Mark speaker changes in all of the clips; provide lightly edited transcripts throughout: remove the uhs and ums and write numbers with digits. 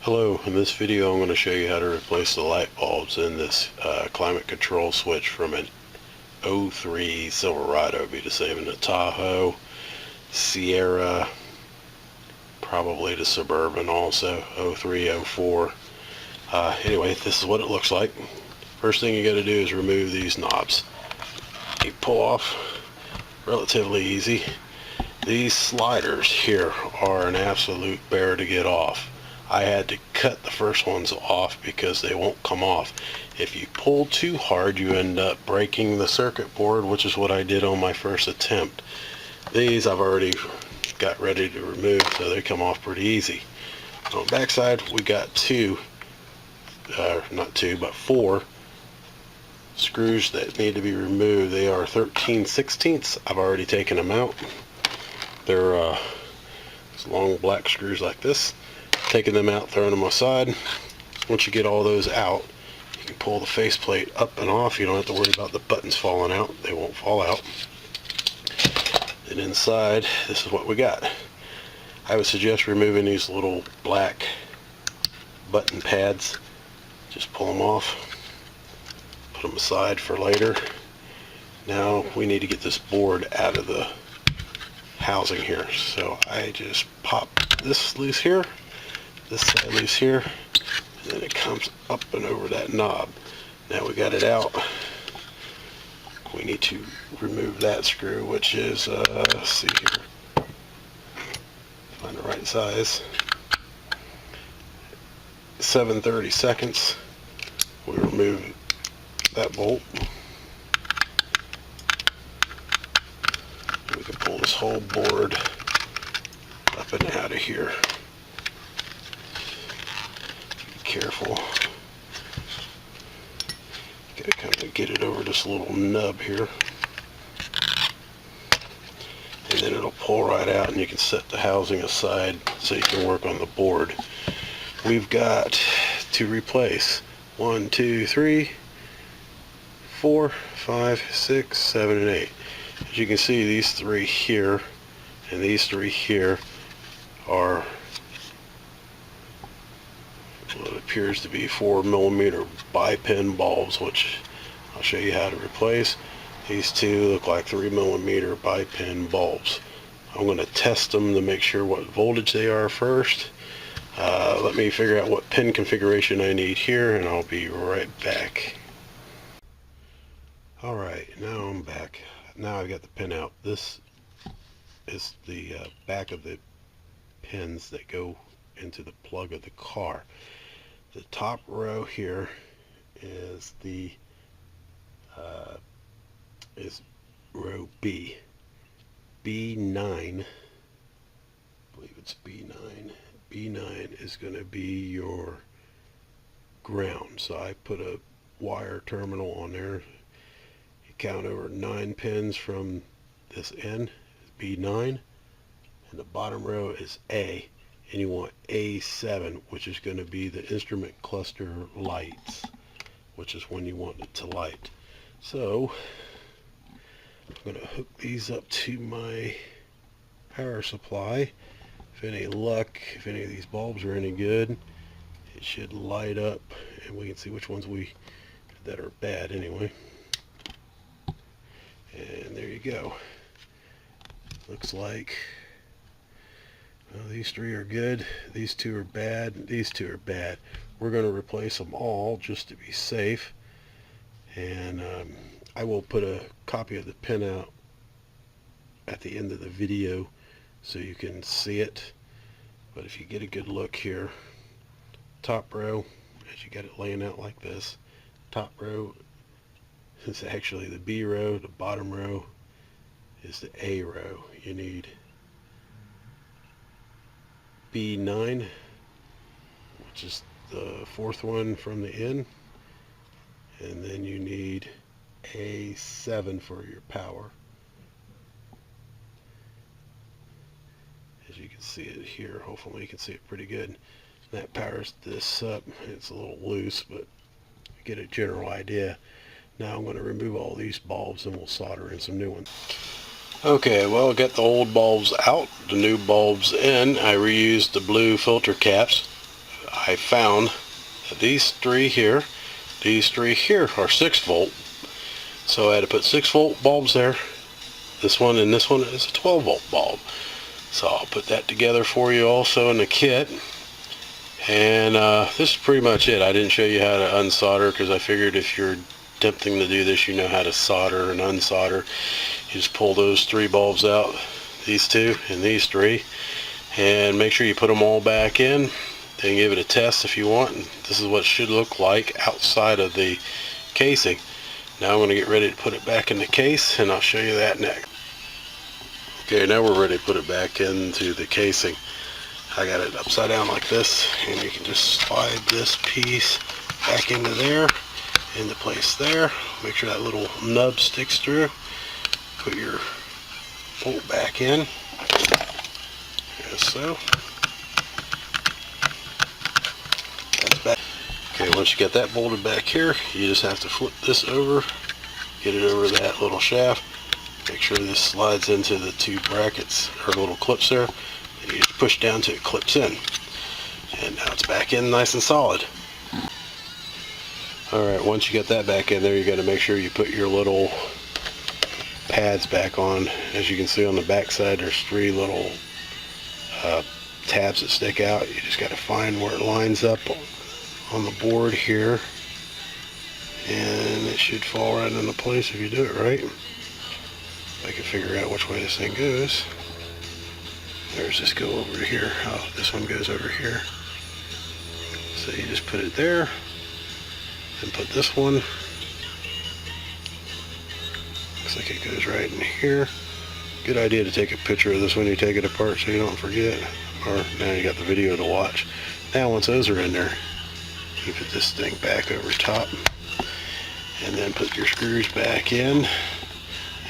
Speaker 1: Hello, in this video I'm going to show you how to replace the light bulbs in this climate control switch from an '03 Silverado. It'd be the same in the Tahoe, Sierra, probably the Suburban also, '03, '04. Anyway, this is what it looks like. First thing you got to do is remove these knobs. You pull off relatively easy. These sliders here are an absolute bear to get off. I had to cut the first ones off because they won't come off. If you pull too hard, you end up breaking the circuit board, which is what I did on my first attempt. These I've already got ready to remove, so they come off pretty easy. On the back side, we got four screws that need to be removed. They are 13/16. I've already taken them out. They're long black screws like this. Taking them out, throwing them aside. Once you get all those out, you can pull the faceplate up and off. You don't have to worry about the buttons falling out. They won't fall out. And inside, this is what we got. I would suggest removing these little black button pads. Just pull them off, put them aside for later. Now we need to get this board out of the housing here. So I just pop this loose here, this side loose here, and then it comes up and over that knob. Now we got it out. We need to remove that screw, which is, let's see here, find the right size, 7/32. We remove that bolt. We can pull this whole board up and out of here. Be careful. Gotta kind of get it over this little nub here. And then it'll pull right out and you can set the housing aside so you can work on the board. We've got to replace 1, 2, 3, 4, 5, 6, 7, and 8. As you can see, these three here and these three here are what appears to be 4mm bi-pin bulbs, which I'll show you how to replace. These two look like 3mm bi-pin bulbs. I'm going to test them to make sure what voltage they are first. Let me figure out what pin configuration I need here, and I'll be right back. Alright, now I'm back. Now I've got the pin out. This is the back of the pins that go into the plug of the car. The top row here is the is row B. B9, I believe it's B9. B9 is going to be your ground. So I put a wire terminal on there. You count over 9 pins from this end, B9, and the bottom row is A, and you want A7, which is going to be the instrument cluster lights, which is when you want it to light. So I'm going to hook these up to my power supply. If any luck, if any of these bulbs are any good, it should light up, and we can see which ones that are bad anyway. And there you go. Looks like, well, these three are good, these two are bad, these two are bad. We're going to replace them all just to be safe. And I will put a copy of the pinout at the end of the video so you can see it. But if you get a good look here, top row, as you got it laying out like this, top row is actually the B row, the bottom row is the A row. You need B9, which is the fourth one from the end, and then you need A7 for your power. As you can see it here, hopefully you can see it pretty good. That powers this up. It's a little loose, but you get a general idea. Now I'm going to remove all these bulbs and we'll solder in some new ones. Okay, well, I got the old bulbs out, the new bulbs in. I reused the blue filter caps. I found that these three here are 6 volt. So I had to put 6 volt bulbs there. This one and this one is a 12 volt bulb. So I'll put that together for you also in the kit. And this is pretty much it. I didn't show you how to unsolder because I figured if you're attempting to do this, you know how to solder and unsolder. You just pull those 3 bulbs out, these 2 and these 3, and make sure you put them all back in. Then give it a test if you want. And this is what it should look like outside of the casing. Now I'm going to get ready to put it back in the case, and I'll show you that next. Okay, now we're ready to put it back into the casing. I got it upside down like this, and you can just slide this piece back into there, into place there. Make sure that little nub sticks through. Put your bolt back in, as so. That's back. Okay, once you get that bolted back here, you just have to flip this over, get it over that little shaft. Make sure this slides into the 2 brackets or little clips there. And you just push down till it clips in. And now it's back in nice and solid. Alright, once you get that back in there, you got to make sure you put your little pads back on. As you can see on the back side, there's 3 little tabs that stick out. You just got to find where it lines up on the board here. And it should fall right into place if you do it right. I can figure out which way this thing goes. There's this go over here. Oh, this one goes over here. So you just put it there, and put this one. Looks like it goes right in here. Good idea to take a picture of this when you take it apart so you don't forget. Or now you got the video to watch. Now once those are in there, you put this thing back over top, and then put your screws back in.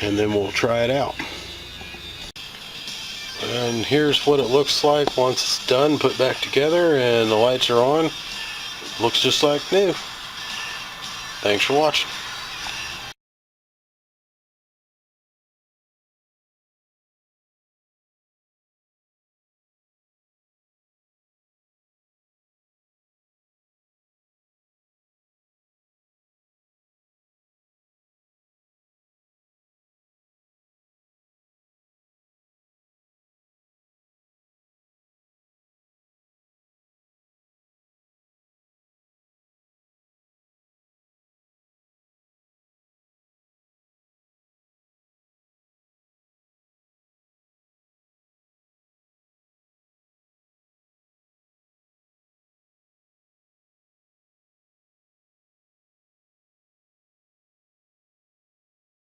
Speaker 1: And then we'll try it out. And here's what it looks like once it's done, put back together, and the lights are on. Looks just like new. Thanks for watching.